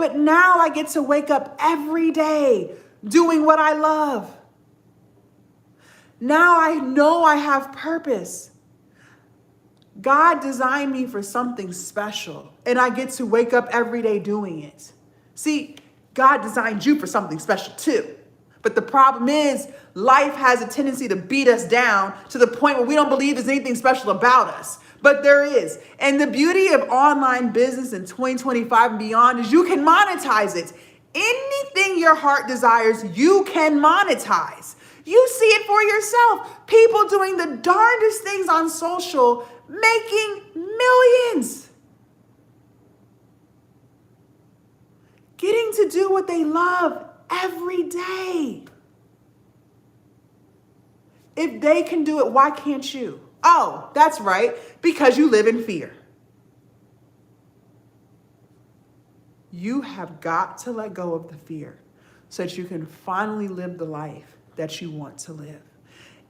But now I get to wake up every day doing what I love. Now I know I have purpose. God designed me for something special, and I get to wake up every day doing it. See, God designed you for something special too. But the problem is, life has a tendency to beat us down to the point where we don't believe there's anything special about us. But there is. And the beauty of online business in 2025 and beyond is you can monetize it. Anything your heart desires, you can monetize. You see it for yourself. People doing the darndest things on social, making millions. Getting to do what they love every day. If they can do it, why can't you? Oh, that's right, because you live in fear. You have got to let go of the fear so that you can finally live the life that you want to live.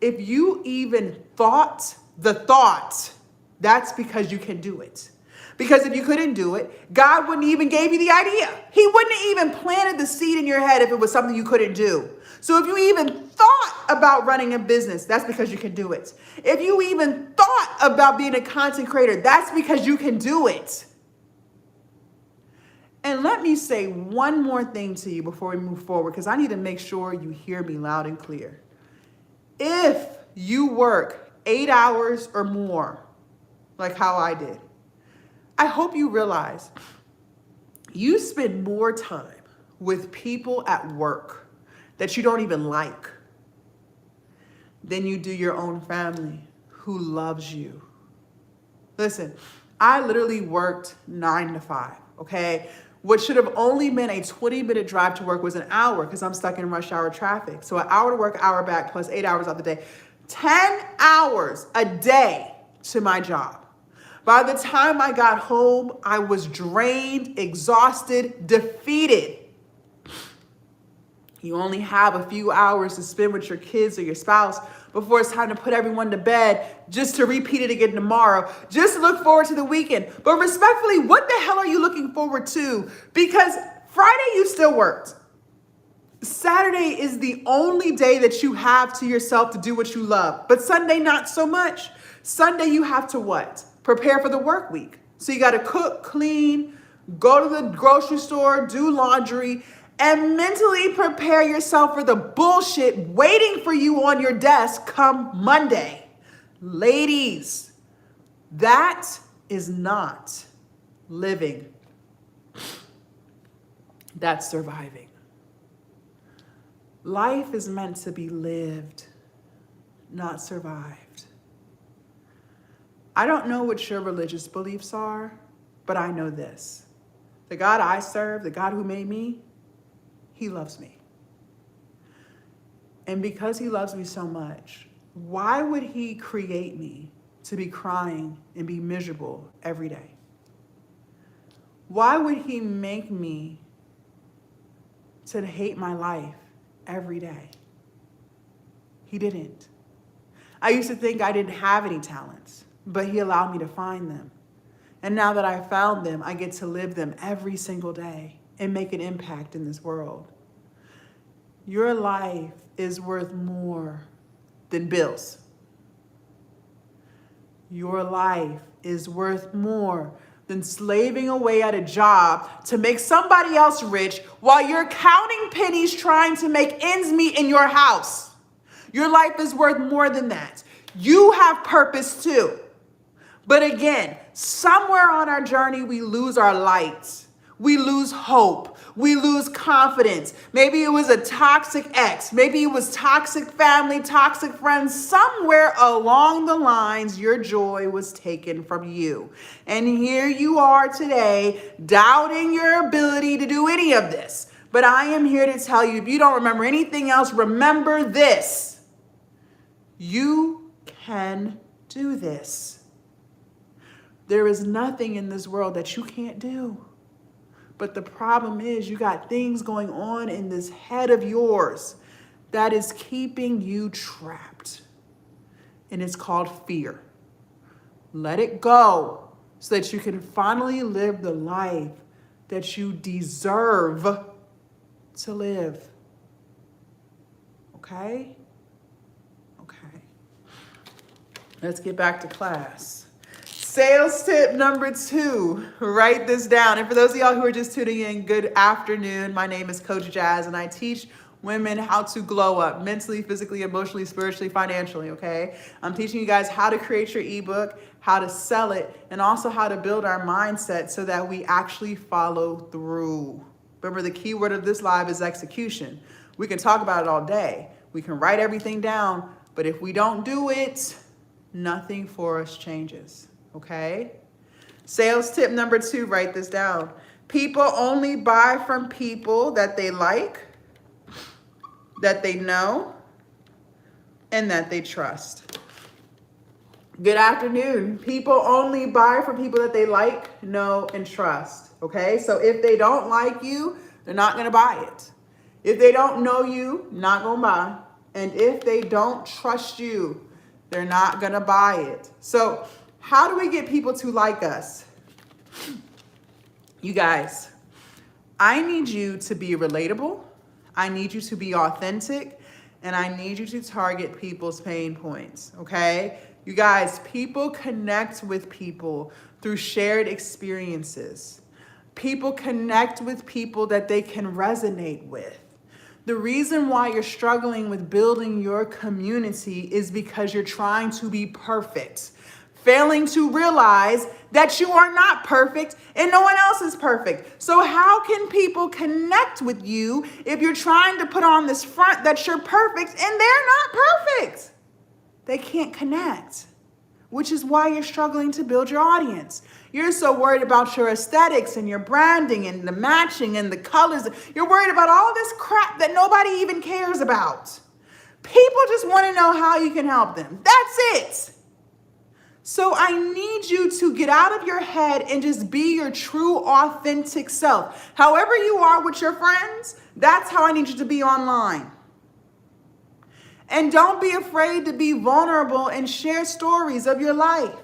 If you even thought the thought, that's because you can do it. Because if you couldn't do it, God wouldn't even give you the idea. He wouldn't have even planted the seed in your head if it was something you couldn't do. So if you even thought about running a business, that's because you can do it. If you even thought about being a content creator, that's because you can do it. And let me say one more thing to you before we move forward, because I need to make sure you hear me loud and clear. If you work 8 hours or more, like how I did, I hope you realize you spend more time with people at work that you don't even like than you do your own family who loves you. Listen, I literally worked 9 to 5, okay? What should have only been a 20-minute drive to work was an hour because I'm stuck in rush hour traffic. So an hour to work, hour back, plus 8 hours of the day. 10 hours a day to my job. By the time I got home, I was drained, exhausted, defeated. You only have a few hours to spend with your kids or your spouse before it's time to put everyone to bed, just to repeat it again tomorrow, just to look forward to the weekend. But respectfully, what the hell are you looking forward to? Because Friday you still worked. Saturday is the only day that you have to yourself to do what you love. But Sunday, not so much. Sunday, you have to what? Prepare for the work week. So you got to cook, clean, go to the grocery store, do laundry, and mentally prepare yourself for the bullshit waiting for you on your desk come Monday. Ladies, that is not living. That's surviving. Life is meant to be lived, not survived. I don't know what your religious beliefs are, but I know this. The God I serve, the God who made me, He loves me. And because He loves me so much, why would He create me to be crying and be miserable every day? Why would He make me to hate my life every day? He didn't. I used to think I didn't have any talents, but He allowed me to find them. And now that I found them, I get to live them every single day and make an impact in this world. Your life is worth more than bills. Your life is worth more than slaving away at a job to make somebody else rich while you're counting pennies trying to make ends meet in your house. Your life is worth more than that. You have purpose too. But again, somewhere on our journey, we lose our lights. We lose hope. We lose confidence. Maybe it was a toxic ex. Maybe it was toxic family, toxic friends. Somewhere along the lines, your joy was taken from you. And here you are today, doubting your ability to do any of this. But I am here to tell you, if you don't remember anything else, remember this. You can do this. There is nothing in this world that you can't do. But the problem is you got things going on in this head of yours that is keeping you trapped. And it's called fear. Let it go so that you can finally live the life that you deserve to live. Okay? Okay. Let's get back to class. Sales tip number 2, write this down. And for those of y'all who are just tuning in, good afternoon. My name is Coach Jazz, and I teach women how to glow up mentally, physically, emotionally, spiritually, financially, okay? I'm teaching you guys how to create your ebook, how to sell it, and also how to build our mindset so that we actually follow through. Remember, the key word of this live is execution. We can talk about it all day. We can write everything down, but if we don't do it, nothing for us changes, okay? Sales tip number 2, write this down. People only buy from people that they like, that they know, and that they trust. Good afternoon. People only buy from people that they like, know, and trust. Okay? So if they don't like you, they're not going to buy it. If they don't know you, not going to buy. And if they don't trust you, they're not going to buy it. So how do we get people to like us? You guys, I need you to be relatable. I need you to be authentic, and I need you to target people's pain points, okay? You guys, people connect with people through shared experiences. People connect with people that they can resonate with. The reason why you're struggling with building your community is because you're trying to be perfect, failing to realize that you are not perfect and no one else is perfect. So how can people connect with you if you're trying to put on this front that you're perfect and they're not perfect? They can't connect, which is why you're struggling to build your audience. You're so worried about your aesthetics and your branding and the matching and the colors. You're worried about all this crap that nobody even cares about. People just want to know how you can help them. That's it. So I need you to get out of your head and just be your true, authentic self. However you are with your friends, that's how I need you to be online. And don't be afraid to be vulnerable and share stories of your life.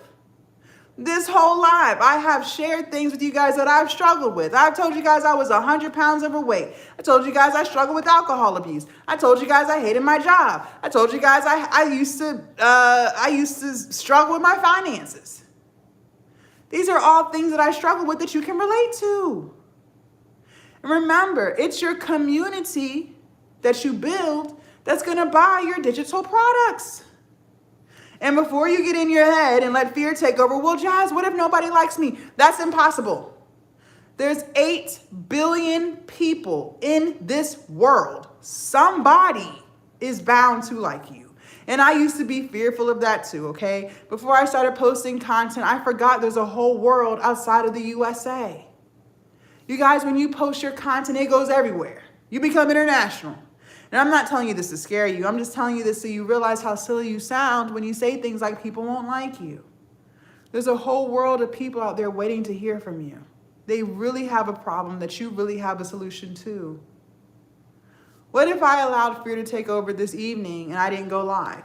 This whole life, I have shared things with you guys that I've struggled with. I've told you guys I was 100 pounds overweight. I told you guys I struggled with alcohol abuse. I told you guys I hated my job. I told you guys I used to struggle with my finances. These are all things that I struggle with that you can relate to. And remember, it's your community that you build that's going to buy your digital products. And before you get in your head and let fear take over, well, Jazz, what if nobody likes me? That's impossible. There's 8 billion people in this world. Somebody is bound to like you. And I used to be fearful of that too, okay? Before I started posting content, I forgot there's a whole world outside of the USA. You guys, when you post your content, it goes everywhere. You become international. And I'm not telling you this to scare you. I'm just telling you this so you realize how silly you sound when you say things like people won't like you. There's a whole world of people out there waiting to hear from you. They really have a problem that you really have a solution to. What if I allowed fear to take over this evening and I didn't go live?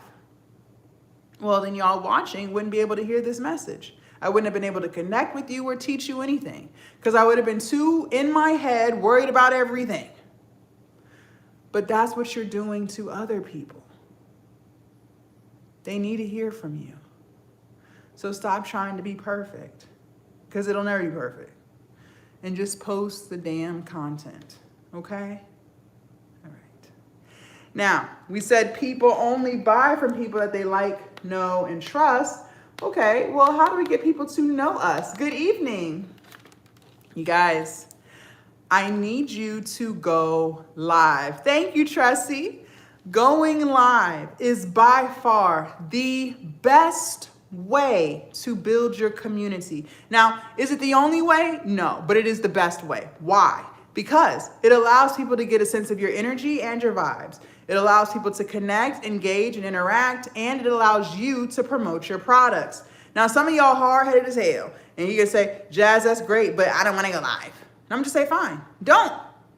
Well, then y'all watching wouldn't be able to hear this message. I wouldn't have been able to connect with you or teach you anything because I would have been too in my head, worried about everything. But that's what you're doing to other people. They need to hear from you. So stop trying to be perfect, because it'll never be perfect. And just post the damn content, okay? All right. Now, we said people only buy from people that they like, know, and trust. Okay, well, how do we get people to know us? Good evening. You guys, I need you to go live. Thank you, Tressie. Going live is by far the best way to build your community. Now, is it the only way? No, but it is the best way. Why? Because it allows people to get a sense of your energy and your vibes. It allows people to connect, engage, and interact, and it allows you to promote your products. Now, some of y'all hard-headed as hell, and you can say, Jazz, that's great, but I don't want to go live. And I'm just say, fine, don't.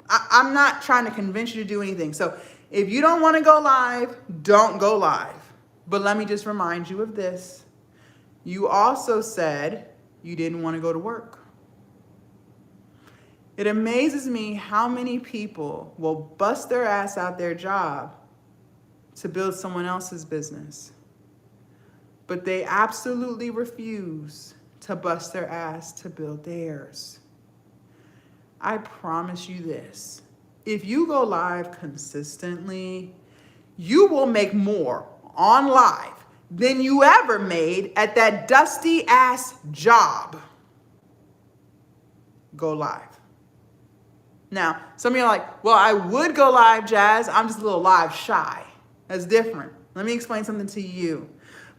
I'm not trying to convince you to do anything. So if you don't want to go live, don't go live. But let me just remind you of this. You also said you didn't want to go to work. It amazes me how many people will bust their ass out their job to build someone else's business, but they absolutely refuse to bust their ass to build theirs. I promise you this, if you go live consistently, you will make more on live than you ever made at that dusty ass job. Go live. Now, some of you are like, well, I would go live, Jazz. I'm just a little live shy. That's different. Let me explain something to you.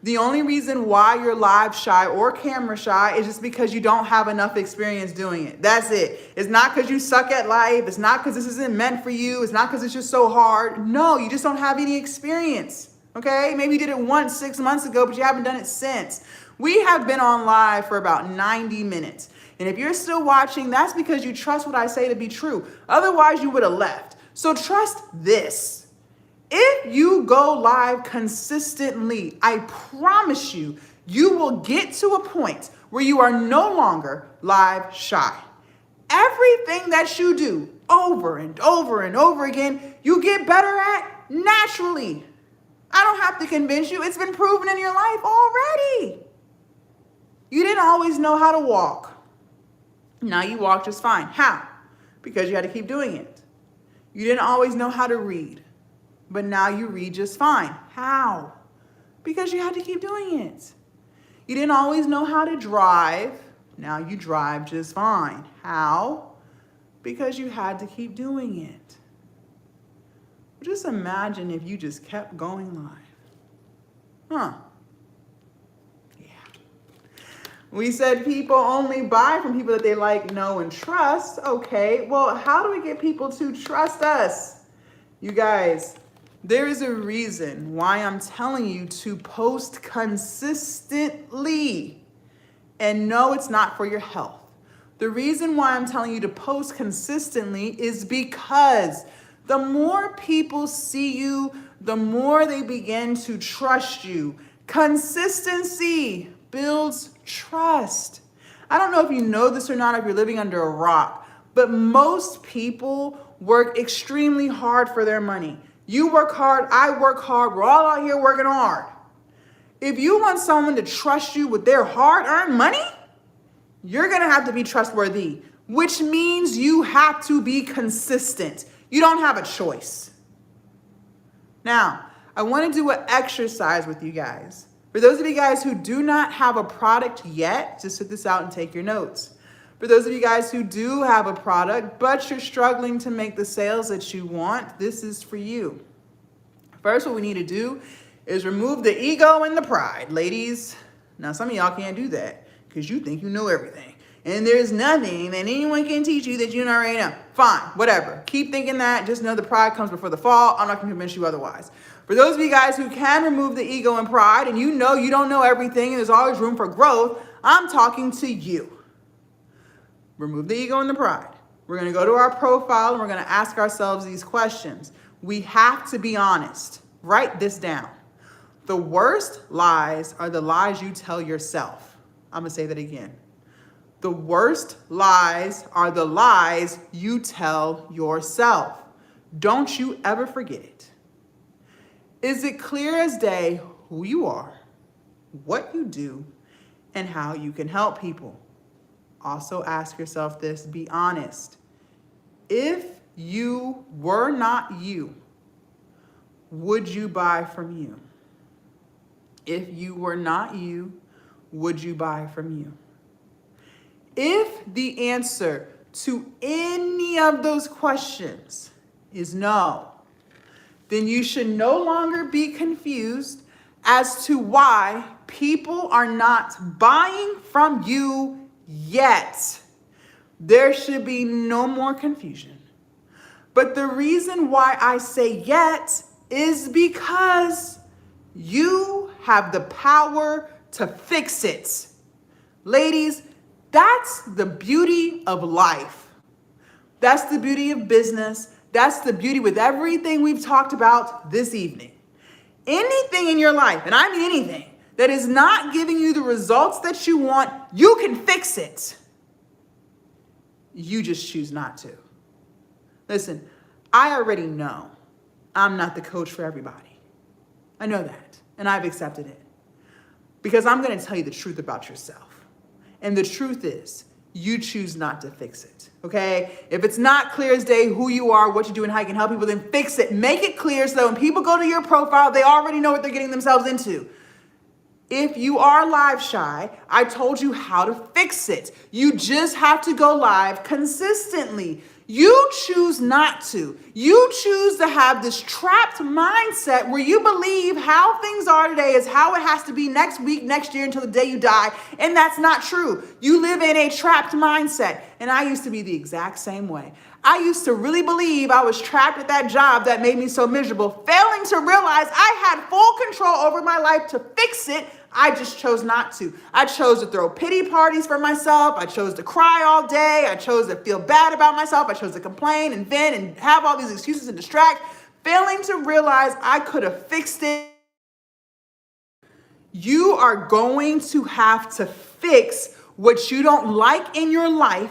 The only reason why you're live shy or camera shy is just because you don't have enough experience doing it. That's it. It's not because you suck at life. It's not because this isn't meant for you. It's not because it's just so hard. No, you just don't have any experience. Okay? Maybe you did it once 6 months ago, but you haven't done it since. We have been on live for about 90 minutes. And if you're still watching, that's because you trust what I say to be true. Otherwise, you would have left. So trust this. If you go live consistently, I promise you, you will get to a point where you are no longer live shy. Everything that you do over and over and over again, you get better at naturally. I don't have to convince you. It's been proven in your life already. You didn't always know how to walk. Now you walk just fine. How? Because you had to keep doing it. You didn't always know how to read. But now you read just fine. How? Because you had to keep doing it. You didn't always know how to drive. Now you drive just fine. How? Because you had to keep doing it. Just imagine if you just kept going live. Huh? Yeah. We said people only buy from people that they like, know, and trust. Okay, well, how do we get people to trust us? You guys, there is a reason why I'm telling you to post consistently. And no, it's not for your health. The reason why I'm telling you to post consistently is because the more people see you, the more they begin to trust you. Consistency builds trust. I don't know if you know this or not, if you're living under a rock, but most people work extremely hard for their money. You work hard, I work hard, we're all out here working hard. If you want someone to trust you with their hard-earned money, you're gonna have to be trustworthy, which means you have to be consistent. You don't have a choice. Now, I wanna do an exercise with you guys. For those of you guys who do not have a product yet, just sit this out and take your notes. For those of you guys who do have a product, but you're struggling to make the sales that you want, this is for you. First, what we need to do is remove the ego and the pride. Ladies, now some of y'all can't do that because you think you know everything. And there's nothing that anyone can teach you that you don't already know. Fine, whatever. Keep thinking that. Just know the pride comes before the fall. I'm not going to convince you otherwise. For those of you guys who can remove the ego and pride, and you know you don't know everything and there's always room for growth, I'm talking to you. Remove the ego and the pride. We're going to go to our profile and we're going to ask ourselves these questions. We have to be honest. Write this down. The worst lies are the lies you tell yourself. I'm going to say that again. The worst lies are the lies you tell yourself. Don't you ever forget it. Is it clear as day who you are, what you do, and how you can help people? Also ask yourself this, be honest. If you were not you, would you buy from you? If you were not you, would you buy from you? If the answer to any of those questions is no, then you should no longer be confused as to why people are not buying from you yet. There should be no more confusion. But the reason why I say yet is because you have the power to fix it. Ladies, that's the beauty of life. That's the beauty of business. That's the beauty with everything we've talked about this evening. Anything in your life, and I mean anything, that is not giving you the results that you want, you can fix it. You just choose not to. Listen, I already know I'm not the coach for everybody. I know that, and I've accepted it. Because I'm going to tell you the truth about yourself. And the truth is, you choose not to fix it, okay? If it's not clear as day who you are, what you do, and how you can help people, then fix it. Make it clear so that when people go to your profile, they already know what they're getting themselves into. If you are live shy, I told you how to fix it. You just have to go live consistently. You choose not to. You choose to have this trapped mindset where you believe how things are today is how it has to be next week, next year, until the day you die. And that's not true. You live in a trapped mindset. And I used to be the exact same way. I used to really believe I was trapped at that job that made me so miserable, failing to realize I had full control over my life to fix it. I just chose not to. I chose to throw pity parties for myself. I chose to cry all day. I chose to feel bad about myself. I chose to complain and vent and have all these excuses and distract, failing to realize I could have fixed it. You are going to have to fix what you don't like in your life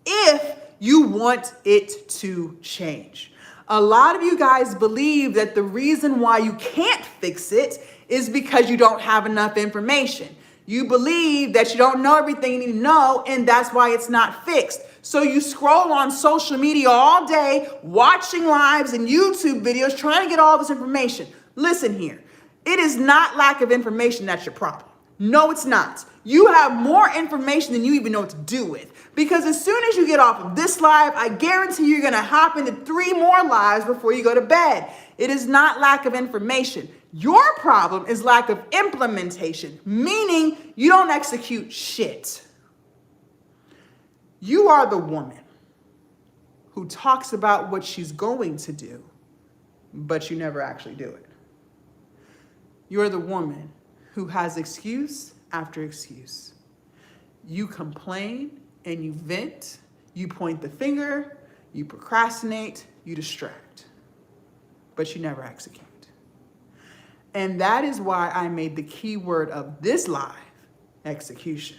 if you want it to change. A lot of you guys believe that the reason why you can't fix it is because you don't have enough information. You believe that you don't know everything you need to know, and that's why it's not fixed. So you scroll on social media all day, watching lives and YouTube videos, trying to get all this information. Listen here, it is not lack of information that's your problem. No, it's not. You have more information than you even know what to do with. Because as soon as you get off of this live, I guarantee you're gonna hop into 3 more lives before you go to bed. It is not lack of information. Your problem is lack of implementation, meaning you don't execute shit. You are the woman who talks about what she's going to do, but you never actually do it. You're the woman who has excuse after excuse. You complain and you vent, you point the finger, you procrastinate, you distract, but you never execute. And that is why I made the key word of this live, execution.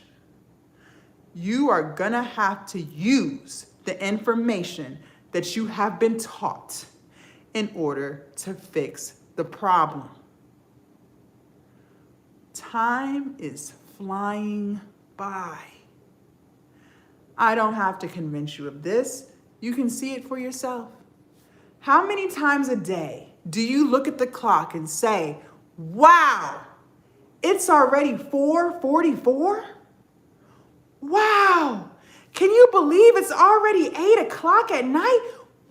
You are gonna have to use the information that you have been taught in order to fix the problem. Time is flying by. I don't have to convince you of this. You can see it for yourself. How many times a day do you look at the clock and say, wow, it's already 4:44? Wow, can you believe it's already 8 o'clock at night?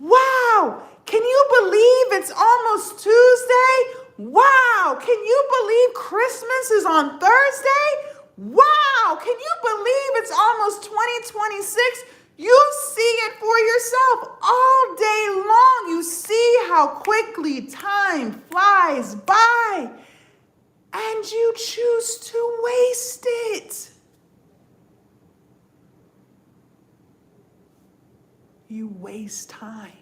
Wow, can you believe it's almost Tuesday? Wow, can you believe Christmas is on Thursday? Wow, can you believe it's almost 2026? You see it for yourself all day long. You see how quickly time flies by, and you choose to waste it. You waste time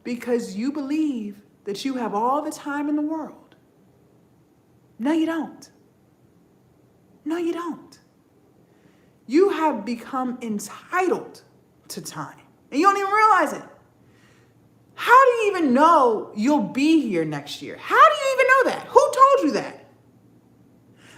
because you believe that you have all the time in the world. No, you don't. No, you don't. You have become entitled to time, and you don't even realize it. How do you even know you'll be here next year? How do you even know that? Who told you that?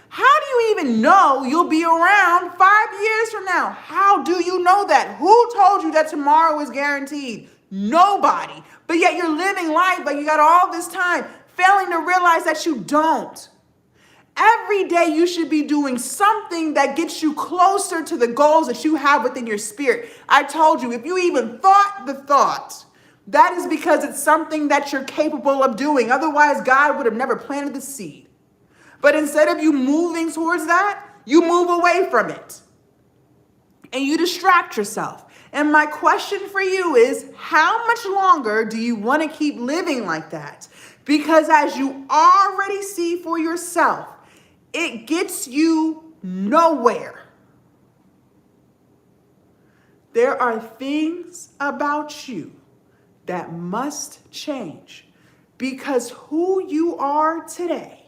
How do you even know you'll be around 5 years from now? How do you know that? Who told you that tomorrow is guaranteed? Nobody. But yet you're living life like you got all this time, failing to realize that you don't. Every day you should be doing something that gets you closer to the goals that you have within your spirit. I told you, if you even thought the thought, that is because it's something that you're capable of doing. Otherwise, God would have never planted the seed. But instead of you moving towards that, you move away from it and you distract yourself. And my question for you is, how much longer do you want to keep living like that? Because as you already see for yourself, it gets you nowhere. There are things about you that must change because who you are today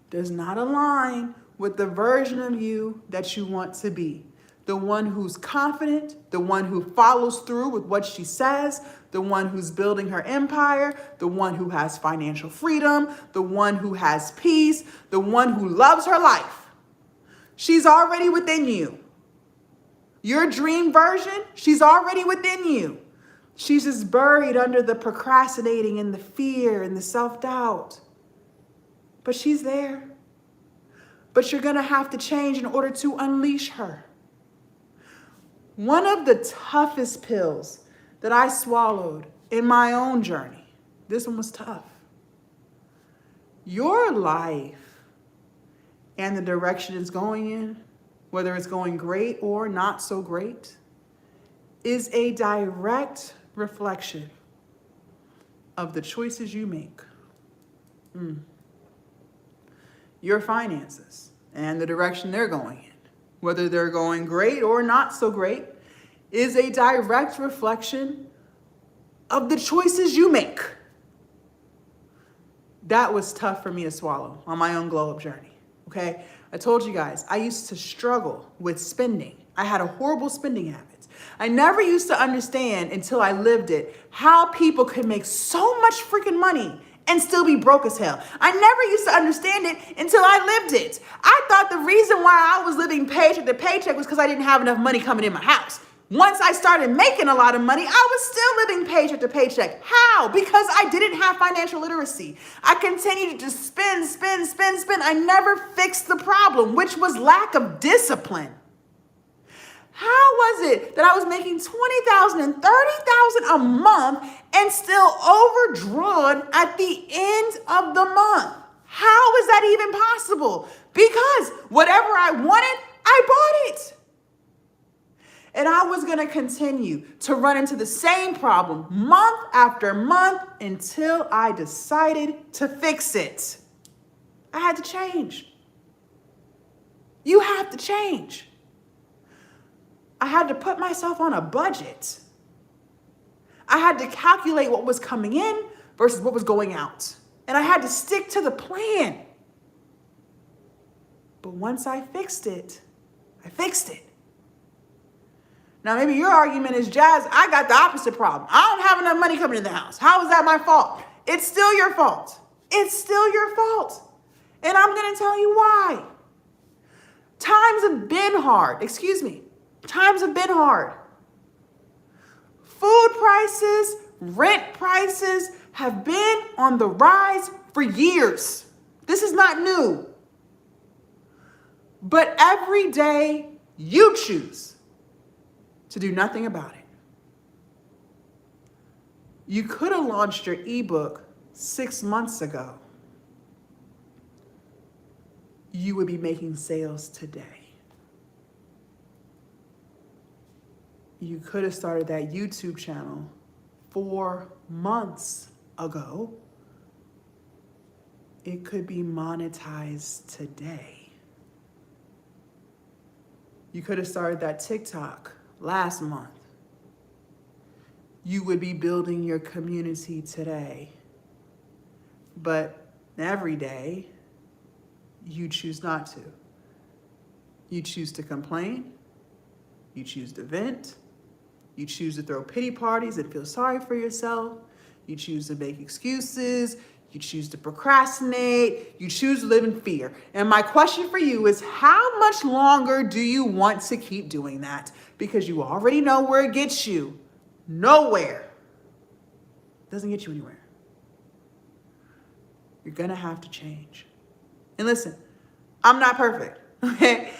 does not align with the version of you that you want to be. the one who's confident, the one who follows through with what she says, the one who's building her empire, the one who has financial freedom, the one who has peace, the one who loves her life. She's already within you. Your dream version, she's already within you. She's just buried under the procrastinating and the fear and the self-doubt. But she's there. But you're going to have to change in order to unleash her. One of the toughest pills that I swallowed in my own journey, this one was tough. Your life and the direction it's going in, whether it's going great or not so great, is a direct reflection of the choices you make. Your finances and the direction they're going in, whether they're going great or not so great, is a direct reflection of the choices you make. That was tough for me to swallow on my own glow up journey, okay? I told you guys, I used to struggle with spending. I had a horrible spending habit. I never used to understand until I lived it how people could make so much freaking money and still be broke as hell. I never used to understand it until I lived it. I thought the reason why I was living paycheck to paycheck was because I didn't have enough money coming in my house. Once I started making a lot of money, I was still living paycheck to paycheck. How? Because I didn't have financial literacy. I continued to spend. I never fixed the problem, which was lack of discipline. How was it that I was making $20,000 and $30,000 a month and still overdrawn at the end of the month? How is that even possible? Because whatever I wanted, I bought it. And I was going to continue to run into the same problem month after month until I decided to fix it. I had to change. You have to change. I had to put myself on a budget. I had to calculate what was coming in versus what was going out. And I had to stick to the plan. But once I fixed it, I fixed it. Now, maybe your argument is, Jazz, I got the opposite problem. I don't have enough money coming in the house. How is that my fault? It's still your fault. It's still your fault. And I'm going to tell you why. Times have been hard. Times have been hard. Food prices, rent prices have been on the rise for years. This is not new. But every day you choose to do nothing about it. You could have launched your ebook 6 months ago. You would be making sales today. You could have started that YouTube channel 4 months ago. It could be monetized today. You could have started that TikTok last month. You would be building your community today. But every day, you choose not to. You choose to complain. You choose to vent. You choose to throw pity parties and feel sorry for yourself. You choose to make excuses. You choose to procrastinate. You choose to live in fear. And my question for you is, how much longer do you want to keep doing that? Because you already know where it gets you. Nowhere. It doesn't get you anywhere. You're going to have to change. And listen, I'm not perfect, okay?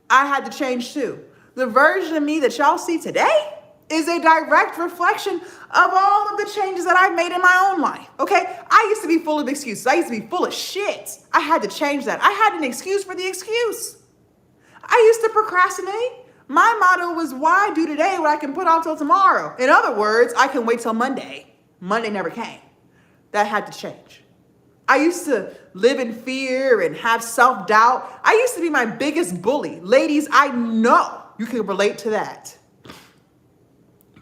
I had to change too. The version of me that y'all see today is a direct reflection of all of the changes that I've made in my own life, okay? I used to be full of excuses. I used to be full of shit. I had to change that. I had an excuse for the excuse. I used to procrastinate. My motto was, why do today what I can put off till tomorrow? In other words, I can wait till Monday. Monday never came. That had to change. I used to live in fear and have self-doubt. I used to be my biggest bully. Ladies, I know you can relate to that.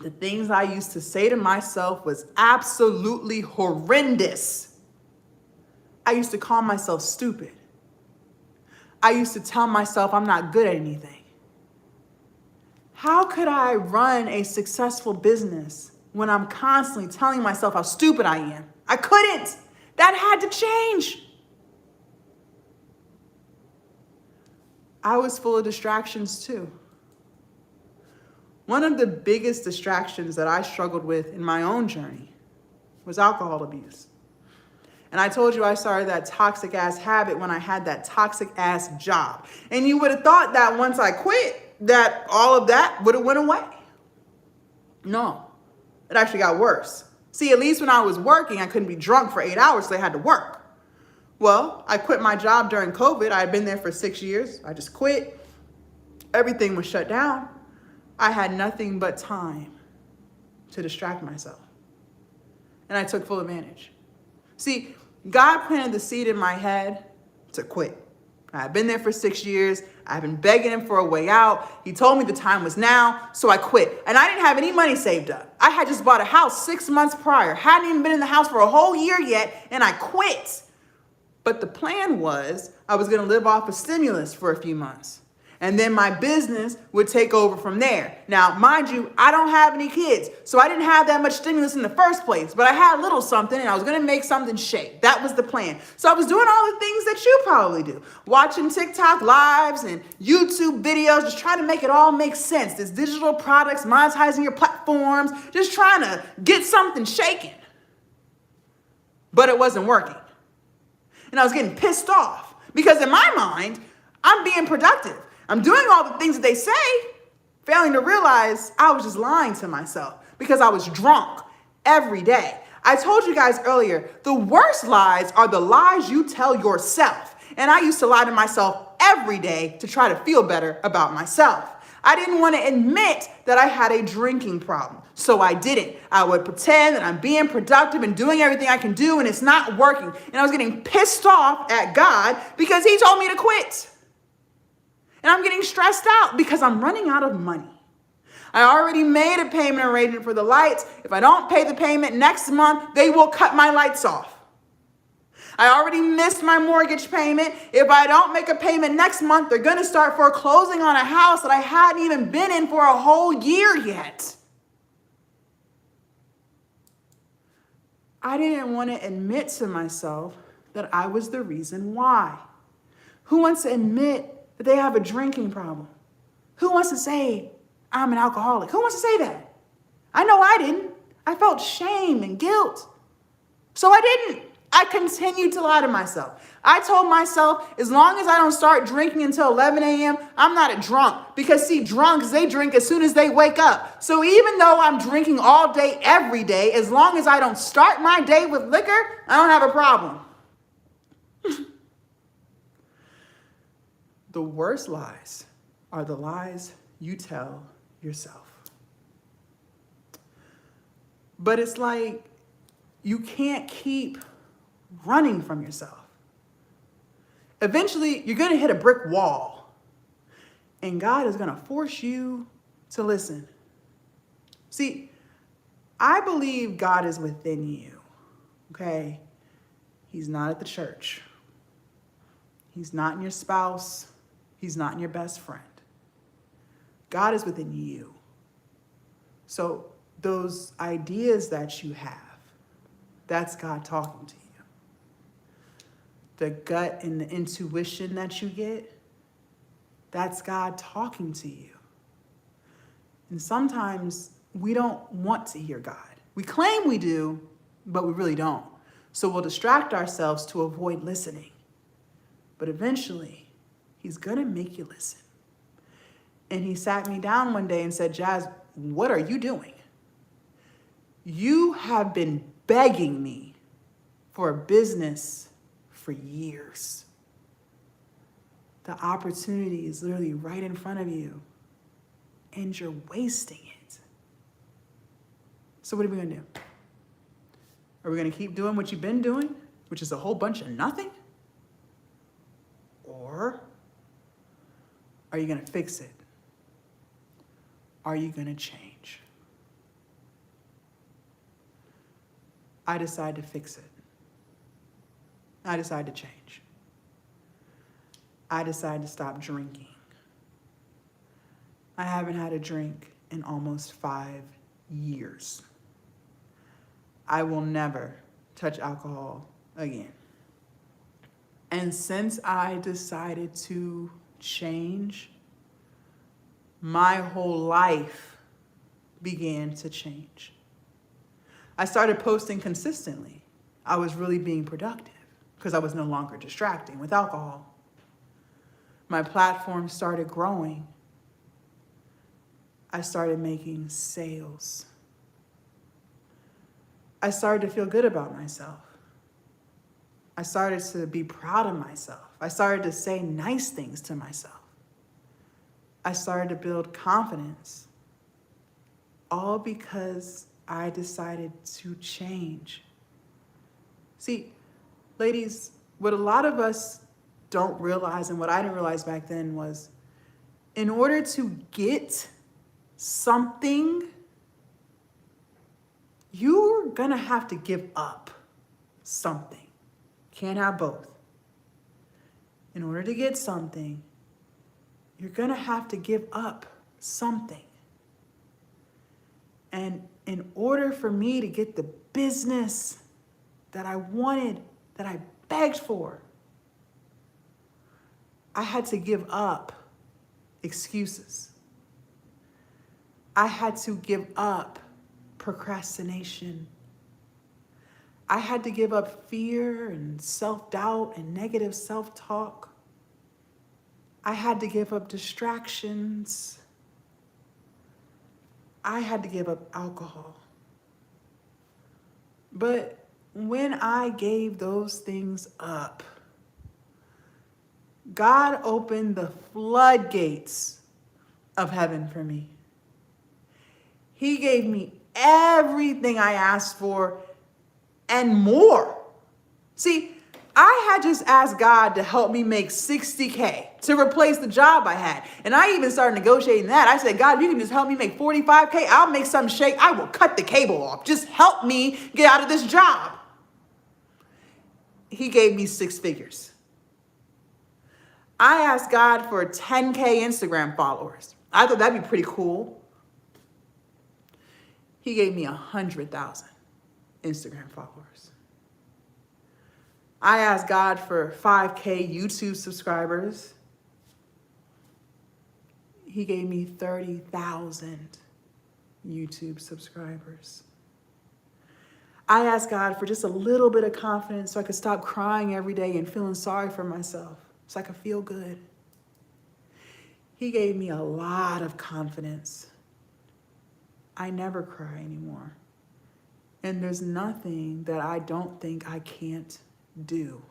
The things I used to say to myself was absolutely horrendous. I used to call myself stupid. I used to tell myself I'm not good at anything. How could I run a successful business when I'm constantly telling myself how stupid I am? I couldn't. That had to change. I was full of distractions too. One of the biggest distractions that I struggled with in my own journey was alcohol abuse. And I told you I started that toxic ass habit when I had that toxic ass job. And you would have thought that once I quit, that all of that would have went away. No, it actually got worse. See, at least when I was working, I couldn't be drunk for 8 hours, so I had to work. Well, I quit my job during COVID. I had been there for 6 years. I just quit. Everything was shut down. I had nothing but time to distract myself. And I took full advantage. See, God planted the seed in my head to quit. I had been there for 6 years. I've been begging him for a way out. He told me the time was now, so I quit. And I didn't have any money saved up. I had just bought a house 6 months prior. Hadn't even been in the house for a whole year yet, and I quit. But the plan was I was going to live off of stimulus for a few months. And then my business would take over from there. Now, mind you, I don't have any kids, so I didn't have that much stimulus in the first place, but I had a little something and I was going to make something shake. That was the plan. So I was doing all the things that you probably do, watching TikTok lives and YouTube videos, just trying to make it all make sense. This digital products, monetizing your platforms, just trying to get something shaking. But it wasn't working. And I was getting pissed off because in my mind, I'm being productive. I'm doing all the things that they say, failing to realize I was just lying to myself because I was drunk every day. I told you guys earlier, the worst lies are the lies you tell yourself. And I used to lie to myself every day to try to feel better about myself. I didn't want to admit that I had a drinking problem, so I didn't. I would pretend that I'm being productive and doing everything I can do, and it's not working. And I was getting pissed off at God because he told me to quit. And I'm getting stressed out because I'm running out of money. I already made a payment arrangement for the lights. If I don't pay the payment next month, they will cut my lights off. I already missed my mortgage payment. If I don't make a payment next month, they're going to start foreclosing on a house that I hadn't even been in for a whole year yet. I didn't want to admit to myself that I was the reason why. Who wants to admit that they have a drinking problem? Who wants to say, I'm an alcoholic? Who wants to say that? I know I didn't. I felt shame and guilt. So I didn't. I continued to lie to myself. I told myself, as long as I don't start drinking until 11 a.m., I'm not a drunk. Because see, drunks, they drink as soon as they wake up. So even though I'm drinking all day, every day, as long as I don't start my day with liquor, I don't have a problem. The worst lies are the lies you tell yourself. But it's like you can't keep running from yourself. Eventually, you're going to hit a brick wall, and God is going to force you to listen. See, I believe God is within you, okay? He's not at the church. He's not in your spouse. He's not in your best friend. God is within you. So those ideas that you have, that's God talking to you. The gut and the intuition that you get, that's God talking to you. And sometimes we don't want to hear God. We claim we do, but we really don't. So we'll distract ourselves to avoid listening. But eventually, he's going to make you listen. And he sat me down one day and said, Jazz, what are you doing? You have been begging me for a business for years. The opportunity is literally right in front of you, and you're wasting it. So what are we going to do? Are we going to keep doing what you've been doing, which is a whole bunch of nothing? Or are you going to fix it? Are you going to change? I decided to fix it. I decided to change. I decided to stop drinking. I haven't had a drink in almost 5 years. I will never touch alcohol again. And since I decided to change, my whole life began to change. I started posting consistently. I was really being productive because I was no longer distracting with alcohol. My platform started growing. I started making sales. I started to feel good about myself. I started to be proud of myself. I started to say nice things to myself. I started to build confidence, all because I decided to change. See, ladies, what a lot of us don't realize, and what I didn't realize back then, was in order to get something, you're gonna have to give up something. Can't have both. In order to get something, you're gonna have to give up something. And in order for me to get the business that I wanted, that I begged for, I had to give up excuses. I had to give up procrastination. I had to give up fear and self-doubt and negative self-talk. I had to give up distractions. I had to give up alcohol. But when I gave those things up, God opened the floodgates of heaven for me. He gave me everything I asked for and more. See, I had just asked God to help me make $60K to replace the job I had. And I even started negotiating that. I said, God, if you can just help me make $45K, I'll make something shake. I will cut the cable off. Just help me get out of this job. He gave me 6 figures. I asked God for 10K Instagram followers. I thought that'd be pretty cool. He gave me 100,000 Instagram followers. I asked God for 5K YouTube subscribers. He gave me 30,000 YouTube subscribers. I asked God for just a little bit of confidence so I could stop crying every day and feeling sorry for myself, so I could feel good. He gave me a lot of confidence. I never cry anymore. And there's nothing that I don't think I can't do.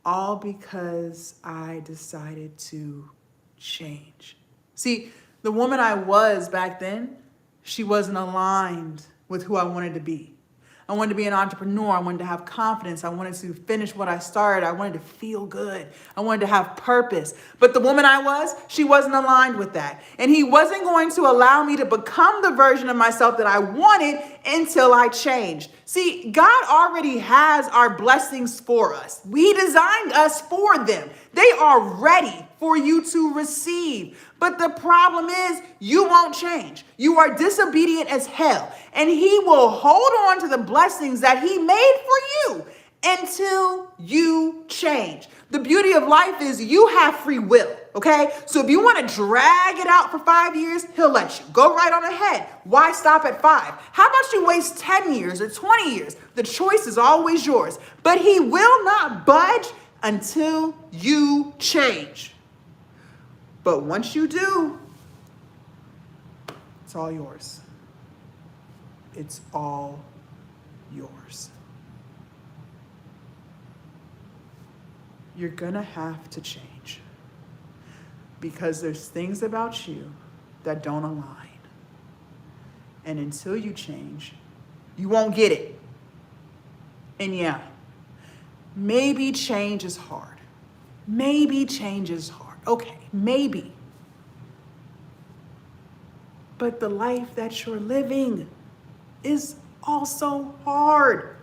All because I decided to change. See, the woman I was back then, she wasn't aligned with who I wanted to be. I wanted to be an entrepreneur. I wanted to have confidence. I wanted to finish what I started. I wanted to feel good. I wanted to have purpose. But the woman I was, she wasn't aligned with that. And he wasn't going to allow me to become the version of myself that I wanted until I changed. See, God already has our blessings for us. He designed us for them. They are ready for you to receive. But the problem is you won't change. You are disobedient as hell. And he will hold on to the blessings that he made for you until you change. The beauty of life is you have free will, okay? So if you want to drag it out for 5 years, he'll let you. Go right on ahead. Why stop at 5? How about you waste 10 years or 20 years? The choice is always yours. But he will not budge until you change. But once you do, it's all yours. It's all yours. You're gonna have to change because there's things about you that don't align. And until you change, you won't get it. And yeah, maybe change is hard. Maybe change is hard. Okay, maybe. But the life that you're living is also hard.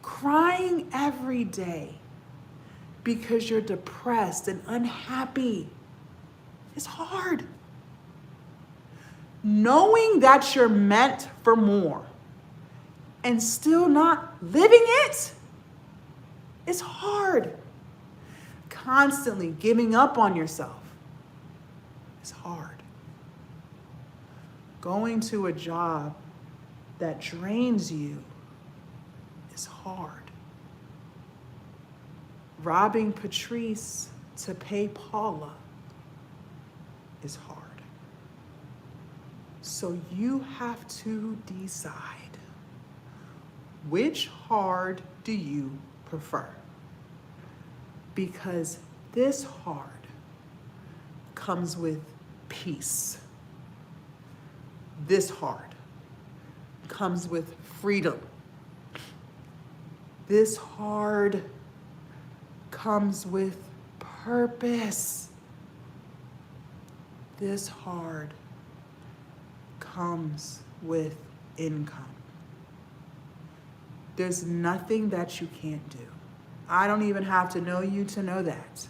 Crying every day, because you're depressed and unhappy. It's hard. Knowing that you're meant for more and still not living it is hard. Constantly giving up on yourself is hard. Going to a job that drains you is hard. Robbing Patrice to pay Paula is hard. So you have to decide, which hard do you prefer? Because this hard comes with peace. This hard comes with freedom. This hard comes with purpose. This hard comes with income. There's nothing that you can't do. I don't even have to know you to know that.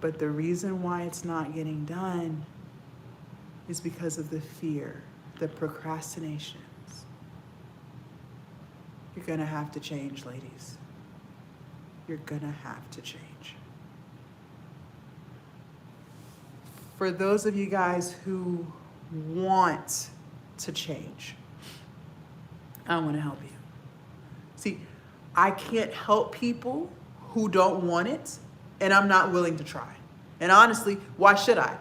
But the reason why it's not getting done is because of the fear, the procrastinations. You're gonna have to change, ladies. You're gonna have to change. For those of you guys who want to change, I want to help you. See, I can't help people who don't want it, and I'm not willing to try. And honestly, why should I?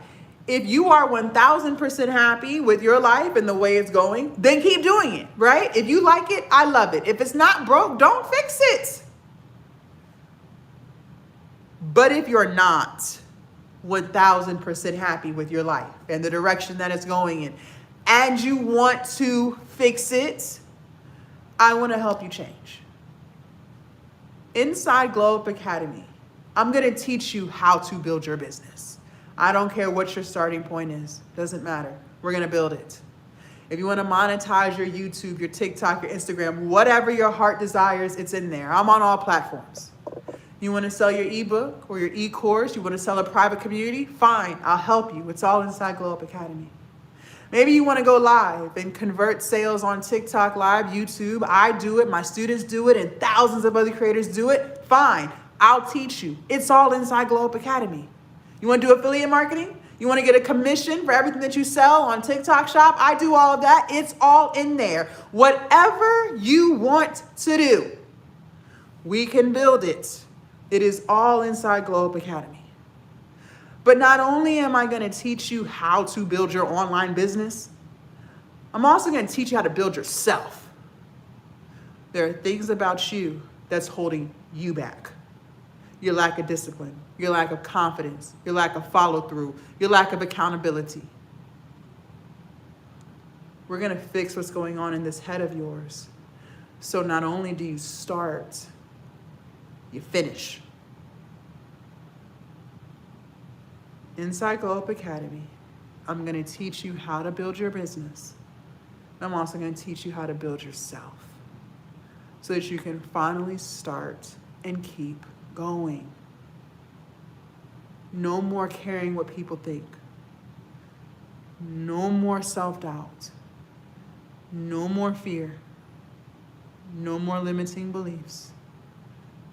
If you are 1000% happy with your life and the way it's going, then keep doing it, right? If you like it, I love it. If it's not broke, don't fix it. But if you're not 1000% happy with your life and the direction that it's going in, and you want to fix it, I want to help you change. Inside Glowup Academy, I'm going to teach you how to build your business. I don't care what your starting point is. Doesn't matter. We're going to build it. If you want to monetize your YouTube, your TikTok, your Instagram, whatever your heart desires, it's in there. I'm on all platforms. You want to sell your ebook or your e-course, you want to sell a private community, fine, I'll help you. It's all inside Glowup Academy. Maybe you want to go live and convert sales on TikTok Live, YouTube. I do it, my students do it, and thousands of other creators do it. Fine, I'll teach you. It's all inside Glowup Academy. You want to do affiliate marketing? You want to get a commission for everything that you sell on TikTok Shop? I do all of that. It's all in there. Whatever you want to do, we can build it. It is all inside Glowup Academy. But not only am I going to teach you how to build your online business, I'm also going to teach you how to build yourself. There are things about you that's holding you back. Your lack of discipline, your lack of confidence, your lack of follow through, your lack of accountability. We're going to fix what's going on in this head of yours. So not only do you start, you finish. Inside Glowup Academy, I'm going to teach you how to build your business. I'm also going to teach you how to build yourself so that you can finally start and keep going. No more caring what people think. No more self-doubt. No more fear. No more limiting beliefs.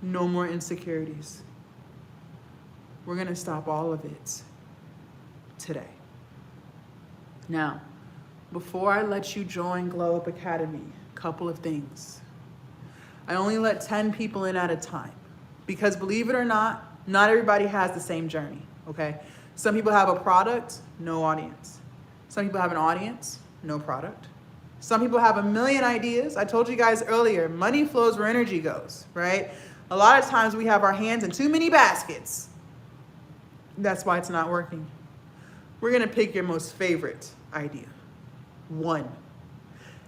No more insecurities. We're going to stop all of it today. Now, before I let you join Glowup Academy, a couple of things. I only let 10 people in at a time because, believe it or not everybody has the same journey, okay? Some people have a product, no audience. Some people have an audience, no product. Some people have a million ideas. I told you guys earlier, money flows where energy goes, right? A lot of times we have our hands in too many baskets. That's why it's not working. We're going to pick your most favorite idea, one,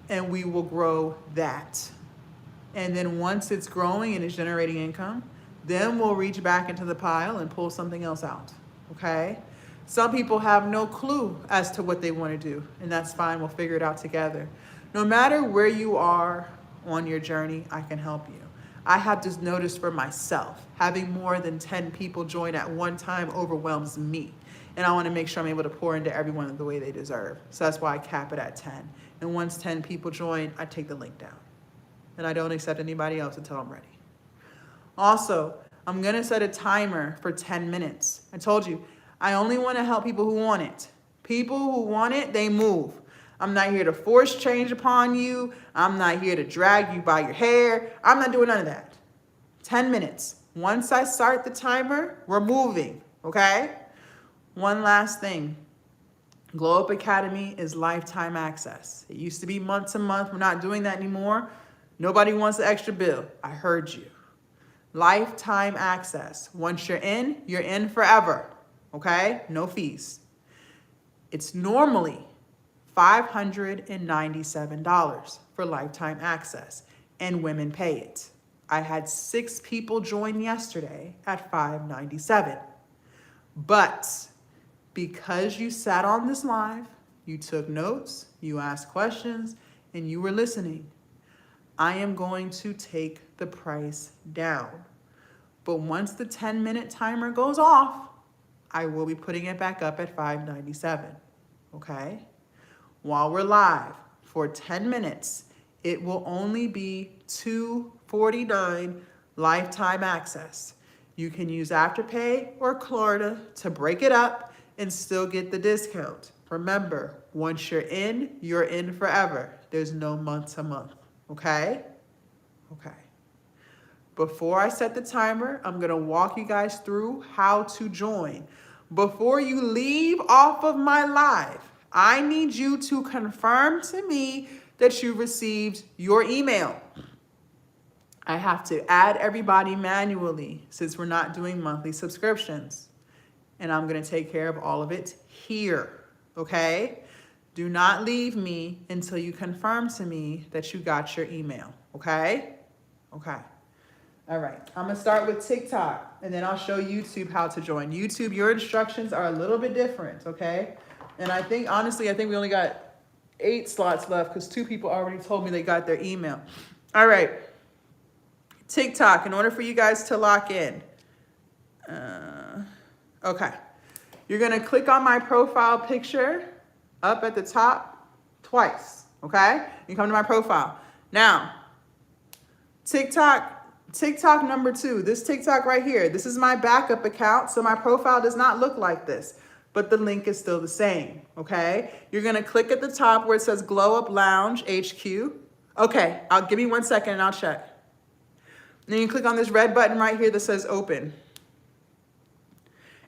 and we will grow that. And then once it's growing and it's generating income, then we'll reach back into the pile and pull something else out, okay? Some people have no clue as to what they want to do, and that's fine. We'll figure it out together. No matter where you are on your journey, I can help you. I have just noticed for myself, having more than 10 people join at one time overwhelms me. And I want to make sure I'm able to pour into everyone the way they deserve. So that's why I cap it at 10. And once 10 people join, I take the link down. And I don't accept anybody else until I'm ready. Also, I'm going to set a timer for 10 minutes. I told you, I only want to help people who want it. People who want it, they move. I'm not here to force change upon you. I'm not here to drag you by your hair. I'm not doing none of that. 10 minutes. Once I start the timer, we're moving, okay? One last thing. Glowup Academy is lifetime access. It used to be month to month. We're not doing that anymore. Nobody wants the extra bill. I heard you. Lifetime access. Once you're in forever, okay? No fees. It's normally $597 for lifetime access, and women pay it. I had 6 people join yesterday at $597. But because you sat on this live, you took notes, you asked questions, and you were listening, I am going to take the price down. But once the 10-minute timer goes off, I will be putting it back up at $597, okay? While we're live for 10 minutes, it will only be $249 lifetime access. You can use Afterpay or Klarna to break it up and still get the discount. Remember, once you're in forever. There's no month to month, okay? Okay. Before I set the timer, I'm gonna walk you guys through how to join. Before you leave off of my live, I need you to confirm to me that you received your email. I have to add everybody manually since we're not doing monthly subscriptions. And I'm gonna take care of all of it here, okay? Do not leave me until you confirm to me that you got your email, okay? Okay. All right, I'm gonna start with TikTok and then I'll show YouTube how to join. YouTube, your instructions are a little bit different, okay? And I think, honestly, we only got 8 slots left because 2 people already told me they got their email. All right, TikTok, in order for you guys to lock in. Okay, you're gonna click on my profile picture up at the top twice, okay? You come to my profile. Now, TikTok number 2, this TikTok right here, this is my backup account, so my profile does not look like this, but the link is still the same, okay? You're gonna click at the top where it says Glowup Lounge HQ. Okay, give me 1 second and I'll check. Then you click on this red button right here that says open.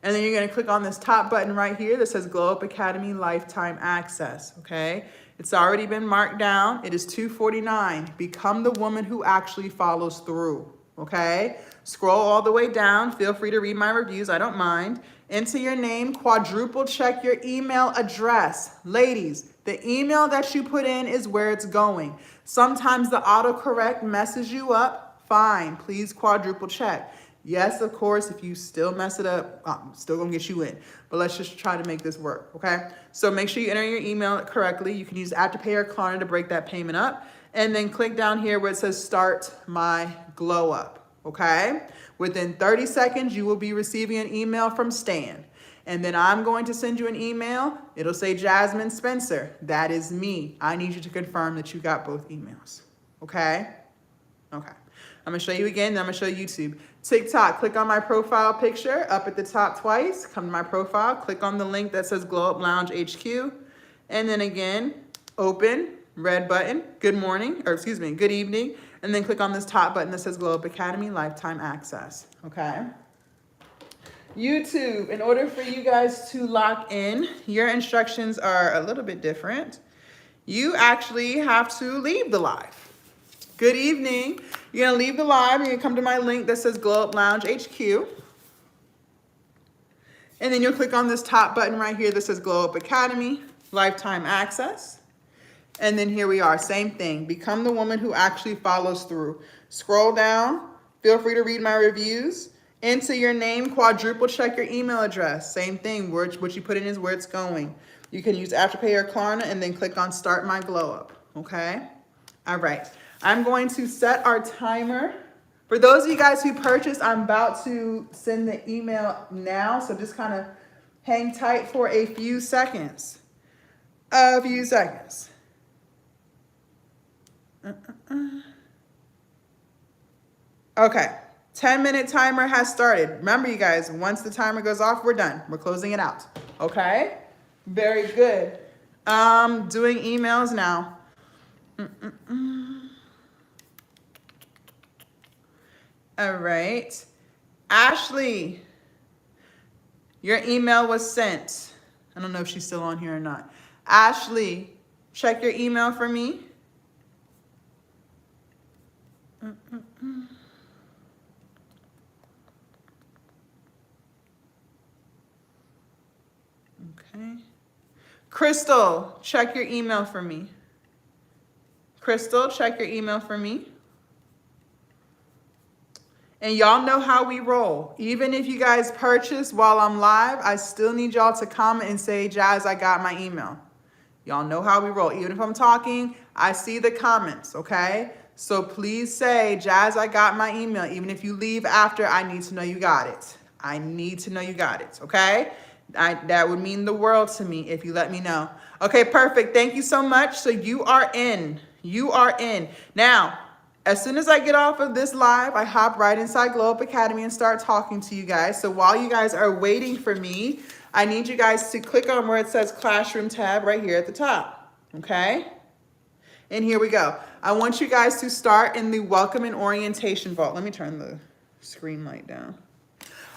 And then you're gonna click on this top button right here that says Glowup Academy Lifetime Access, okay? It's already been marked down. It is $249. Become the woman who actually follows through, okay? Scroll all the way down. Feel free to read my reviews, I don't mind. Enter your name, quadruple check your email address. Ladies, the email that you put in is where it's going. Sometimes the autocorrect messes you up. Fine, please quadruple check. Yes, of course, if you still mess it up, I'm still gonna get you in. But let's just try to make this work, okay? So make sure you enter your email correctly. You can use Afterpay or Klarna to break that payment up. And then click down here where it says Start My Glow Up, okay? Within 30 seconds, you will be receiving an email from Stan. And then I'm going to send you an email. It'll say Jasmine Spencer. That is me. I need you to confirm that you got both emails, okay? Okay. I'm gonna show you again, then I'm gonna show you YouTube. TikTok, click on my profile picture up at the top twice, come to my profile, click on the link that says Glowup Lounge HQ, and then again, open, red button, good evening, and then click on this top button that says Glowup Academy Lifetime Access, okay? YouTube, in order for you guys to lock in, your instructions are a little bit different. You actually have to leave the live. Good evening. You're gonna leave the live, you're gonna come to my link that says Glowup Lounge HQ. And then you'll click on this top button right here that says Glowup Academy, Lifetime Access. And then here we are, same thing. Become the woman who actually follows through. Scroll down, feel free to read my reviews. Enter your name, quadruple check your email address. Same thing, what you put in is where it's going. You can use Afterpay or Klarna and then click on Start My Glow Up, okay? All right. I'm going to set our timer For those of you guys who purchased, I'm about to send the email now. So just kind of hang tight for a few seconds. A few seconds. Okay. 10-minute timer has started. Remember, you guys, once the timer goes off, we're done. We're closing it out. Okay? Very good. Doing emails now. All right. Ashley, your email was sent. I don't know if she's still on here or not. Ashley, check your email for me. Okay. Crystal, check your email for me. Crystal, check your email for me. And y'all know how we roll. Even if you guys purchase while I'm live, I still need y'all to comment and say, Jazz, I got my email. Y'all know how we roll. Even if I'm talking, I see the comments, okay? So please say, Jazz, I got my email. Even if you leave after, I need to know you got it. I need to know you got it, okay? That would mean the world to me if you let me know. Okay, perfect. Thank you so much. So you are in. You are in. Now, as soon as I get off of this live, I hop right inside Glowup Academy and start talking to you guys. So while you guys are waiting for me, I need you guys to click on where it says Classroom tab right here at the top, okay? And here we go. I want you guys to start in the Welcome and Orientation Vault. Let me turn the screen light down.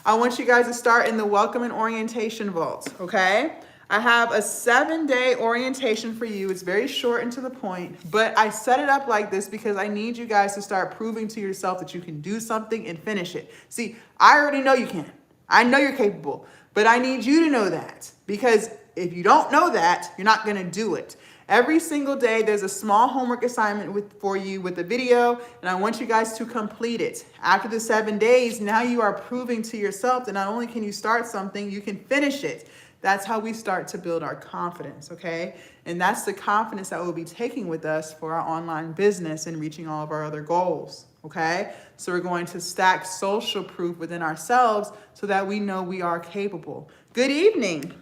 I want you guys to start in the Welcome and Orientation Vault, okay? I have a 7-day orientation for you. It's very short and to the point, but I set it up like this because I need you guys to start proving to yourself that you can do something and finish it. See, I already know you can. I know you're capable, but I need you to know that because if you don't know that, you're not gonna do it. Every single day, there's a small homework assignment for you with a video, and I want you guys to complete it. After the 7 days, now you are proving to yourself that not only can you start something, you can finish it. That's how we start to build our confidence, okay? And that's the confidence that we'll be taking with us for our online business and reaching all of our other goals, okay? So we're going to stack social proof within ourselves so that we know we are capable. Good evening.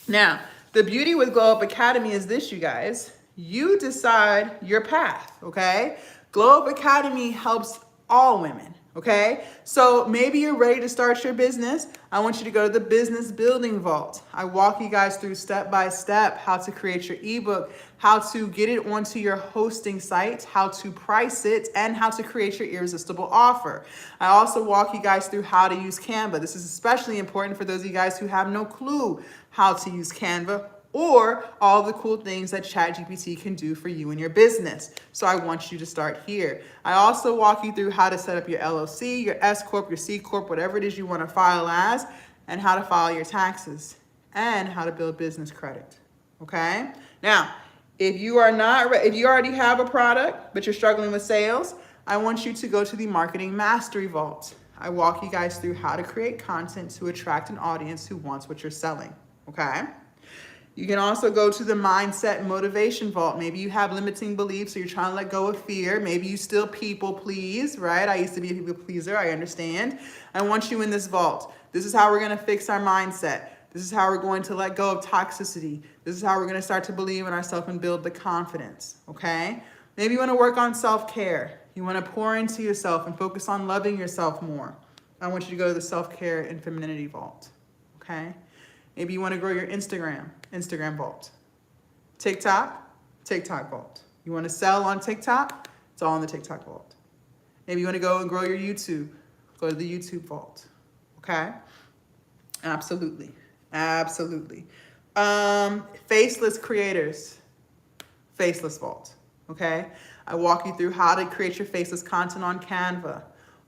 Now, the beauty with Glowup Academy is this, you guys. You decide your path, okay? Glowup Academy helps all women, okay? So maybe you're ready to start your business. I want you to go to the Business Building Vault. I walk you guys through step by step how to create your ebook, how to get it onto your hosting site, how to price it, and how to create your irresistible offer. I also walk you guys through how to use Canva. This is especially important for those of you guys who have no clue how to use Canva or all the cool things that ChatGPT can do for you and your business. So I want you to start here. I also walk you through how to set up your LLC, your S Corp, your C Corp, whatever it is you want to file as, and how to file your taxes, and how to build business credit, okay? Now, if you already have a product, but you're struggling with sales, I want you to go to the Marketing Mastery Vault. I walk you guys through how to create content to attract an audience who wants what you're selling, okay? You can also go to the Mindset Motivation Vault. Maybe you have limiting beliefs, so you're trying to let go of fear. Maybe you still people please, right? I used to be a people pleaser, I understand. I want you in this vault. This is how we're gonna fix our mindset. This is how we're going to let go of toxicity. This is how we're gonna start to believe in ourselves and build the confidence, okay? Maybe you wanna work on self-care. You wanna pour into yourself and focus on loving yourself more. I want you to go to the Self-Care and Femininity Vault, okay? Maybe you want to grow your Instagram Vault. TikTok Vault. You want to sell on TikTok? It's all in the TikTok Vault. Maybe you want to go and grow your YouTube. Go to the YouTube Vault. Okay? Absolutely. Absolutely. Faceless creators. Faceless Vault. Okay? I walk you through how to create your faceless content on Canva.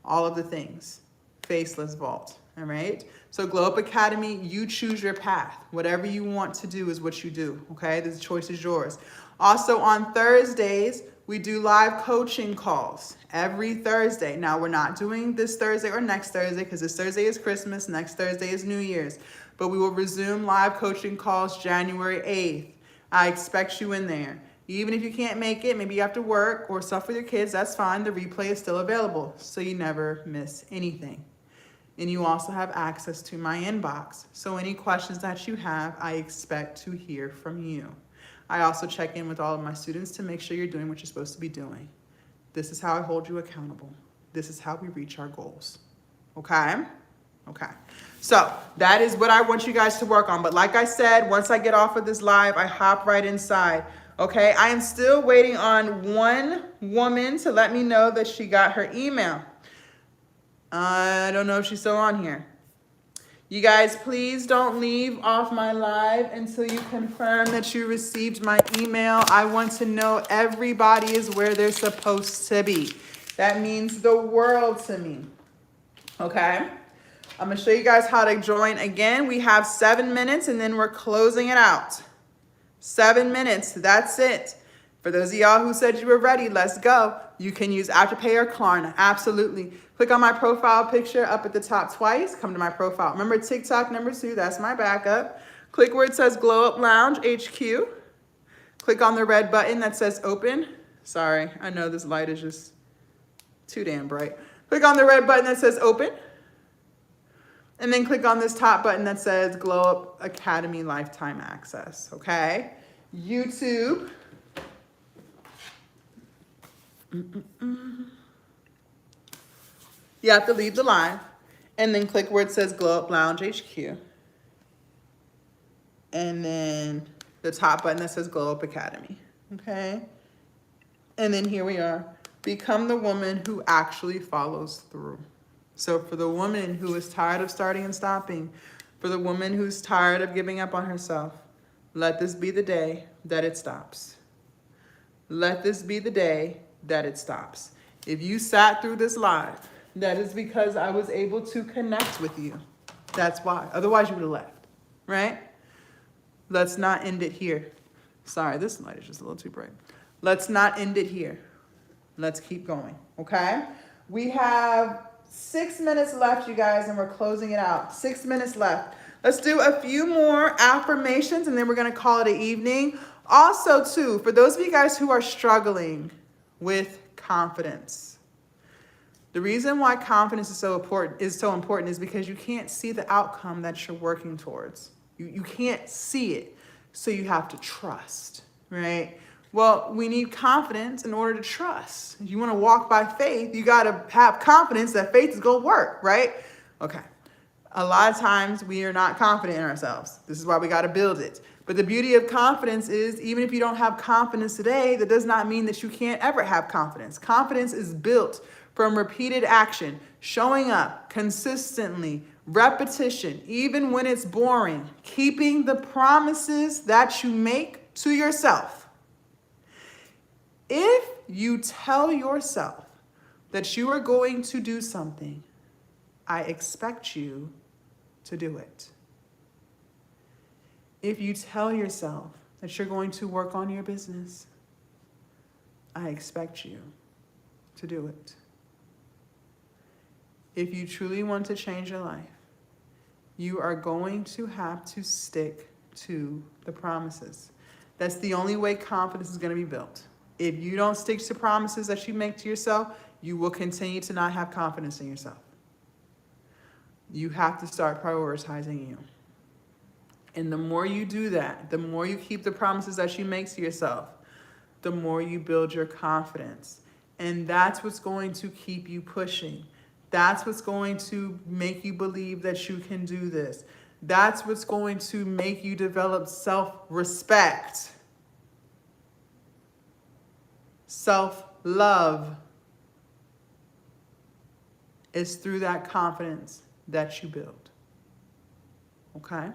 All of the things. Faceless Vault. All right? So Glowup Academy, you choose your path. Whatever you want to do is what you do, okay? The choice is yours. Also on Thursdays, we do live coaching calls every Thursday. Now, we're not doing this Thursday or next Thursday because this Thursday is Christmas, next Thursday is New Year's. But we will resume live coaching calls January 8th. I expect you in there. Even if you can't make it, maybe you have to work or stuff with your kids, that's fine. The replay is still available, so you never miss anything. And you also have access to my inbox. So any questions that you have, I expect to hear from you. I also check in with all of my students to make sure you're doing what you're supposed to be doing. This is how I hold you accountable. This is how we reach our goals. Okay? Okay. So that is what I want you guys to work on. But like I said, once I get off of this live, I hop right inside. Okay? I am still waiting on one woman to let me know that she got her email. I don't know if she's still on here. You guys, please don't leave off my live until you confirm that you received my email. I want to know everybody is where they're supposed to be. That means the world to me. Okay? I'm going to show you guys how to join. Again, we have 7 minutes and then we're closing it out. 7 minutes. That's it. For those of y'all who said you were ready, let's go. You can use Afterpay or Klarna. Absolutely. Click on my profile picture up at the top twice. Come to my profile. Remember TikTok #2, that's my backup. Click where it says Glowup Lounge HQ. Click on the red button that says open. Sorry, I know this light is just too damn bright. Click on the red button that says open. And then click on this top button that says Glowup Academy Lifetime Access, okay? YouTube. You have to leave the live and then click where it says Glowup Lounge HQ. And then the top button that says Glowup Academy, okay? And then here we are. Become the woman who actually follows through. So for the woman who is tired of starting and stopping, for the woman who's tired of giving up on herself, let this be the day that it stops. Let this be the day that it stops. If you sat through this live, that is because I was able to connect with you. That's why. Otherwise, you would have left, right? Let's not end it here. Sorry, this light is just a little too bright. Let's not end it here. Let's keep going, okay? We have 6 minutes left, you guys, and we're closing it out. 6 minutes left. Let's do a few more affirmations, and then we're going to call it an evening. Also, too, for those of you guys who are struggling with confidence, the reason why confidence is so important is because you can't see the outcome that you're working towards. You can't see it, so you have to trust, right? Well, we need confidence in order to trust. If you want to walk by faith, you got to have confidence that faith is going to work, right? Okay. A lot of times we are not confident in ourselves. This is why we got to build it. But the beauty of confidence is even if you don't have confidence today, that does not mean that you can't ever have confidence. Confidence is built from repeated action, showing up consistently, repetition, even when it's boring, keeping the promises that you make to yourself. If you tell yourself that you are going to do something, I expect you to do it. If you tell yourself that you're going to work on your business, I expect you to do it. If you truly want to change your life, you are going to have to stick to the promises. That's the only way confidence is going to be built. If you don't stick to promises that you make to yourself, you will continue to not have confidence in yourself. You have to start prioritizing you. And the more you do that, the more you keep the promises that you make to yourself, the more you build your confidence. And that's what's going to keep you pushing. That's what's going to make you believe that you can do this. That's what's going to make you develop self-respect, self-love. It's through that confidence that you build. Okay?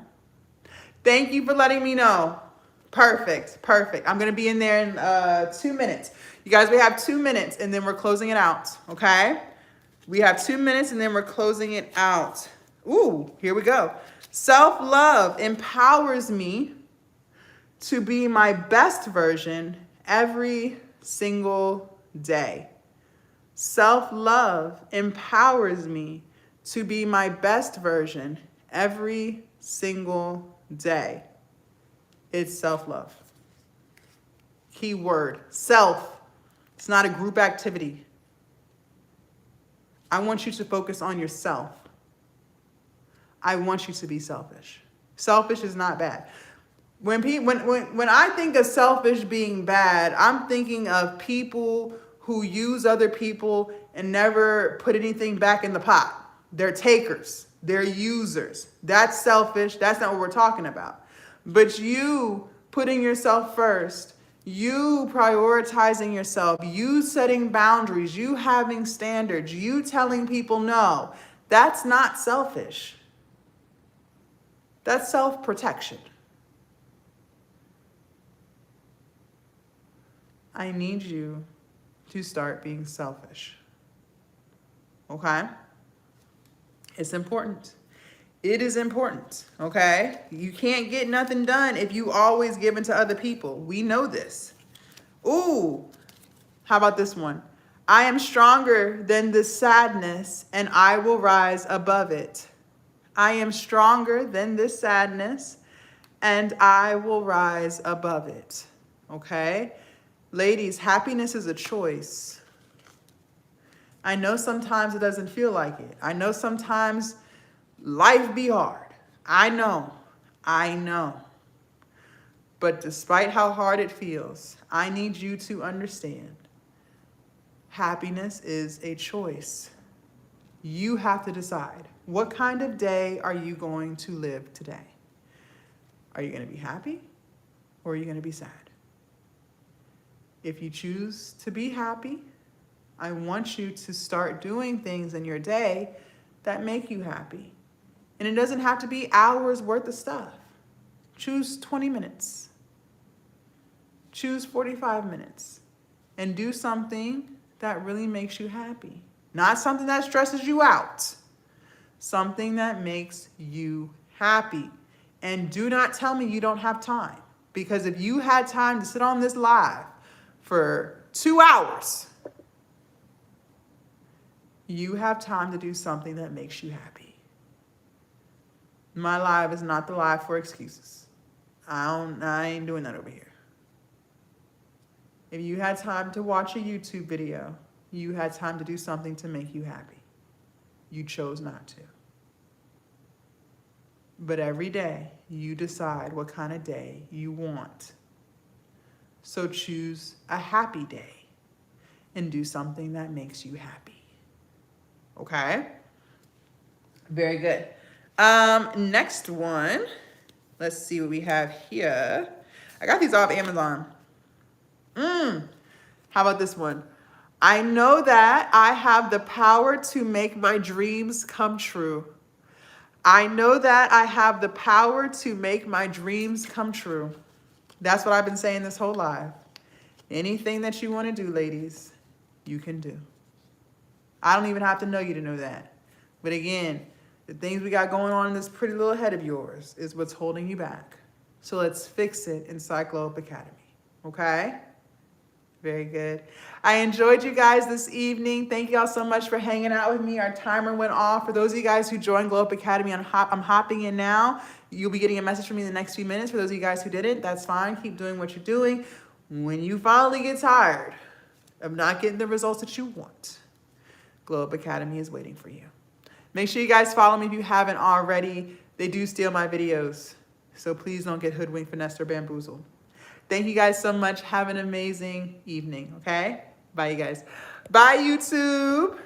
Thank you for letting me know. Perfect. I'm going to be in there in 2 minutes. You guys, we have 2 minutes and then we're closing it out. Okay? We have 2 minutes and then we're closing it out. Ooh, here we go. Self-love empowers me to be my best version every single day. Self-love empowers me to be my best version every single day. It's self-love. Keyword, self. It's not a group activity. I want you to focus on yourself. I want you to be selfish. Selfish is not bad. When I think of selfish being bad, I'm thinking of people who use other people and never put anything back in the pot. They're takers. They're users. That's selfish. That's not what we're talking about. But you putting yourself first, you prioritizing yourself, you setting boundaries, you having standards, you telling people no, that's not selfish. That's self-protection. I need you to start being selfish. Okay? It's important. It is important, okay? You can't get nothing done if you always give in to other people. We know this. Ooh, how about this one? I am stronger than this sadness, and I will rise above it. I am stronger than this sadness, and I will rise above it, okay? Ladies, happiness is a choice. I know sometimes it doesn't feel like it. I know sometimes life be hard. I know. But despite how hard it feels, I need you to understand happiness is a choice. You have to decide, what kind of day are you going to live today? Are you going to be happy or are you going to be sad? If you choose to be happy, I want you to start doing things in your day that make you happy. And it doesn't have to be hours worth of stuff. Choose 20 minutes. Choose 45 minutes. And do something that really makes you happy. Not something that stresses you out. Something that makes you happy. And do not tell me you don't have time. Because if you had time to sit on this live for 2 hours, you have time to do something that makes you happy. My live is not the live for excuses. I ain't doing that over here. If you had time to watch a YouTube video, you had time to do something to make you happy. You chose not to. But every day, you decide what kind of day you want. So choose a happy day and do something that makes you happy. Okay? Very good. Next one. Let's see what we have here. I got these off Amazon. How about this one? I know that I have the power to make my dreams come true. I know that I have the power to make my dreams come true. That's what I've been saying this whole life. Anything that you want to do, ladies, you can do. I don't even have to know you to know that. But again, the things we got going on in this pretty little head of yours is what's holding you back. So let's fix it inside Glowup Academy. Okay? Very good. I enjoyed you guys this evening. Thank you all so much for hanging out with me. Our timer went off. For those of you guys who joined Glowup Academy, I'm hopping in now. You'll be getting a message from me in the next few minutes. For those of you guys who didn't, that's fine. Keep doing what you're doing. When you finally get tired of not getting the results that you want, Glowup Academy is waiting for you. Make sure you guys follow me if you haven't already. They do steal my videos, so please don't get hoodwinked, finessed, or bamboozled. Thank you guys so much. Have an amazing evening, okay? Bye, you guys. Bye, YouTube.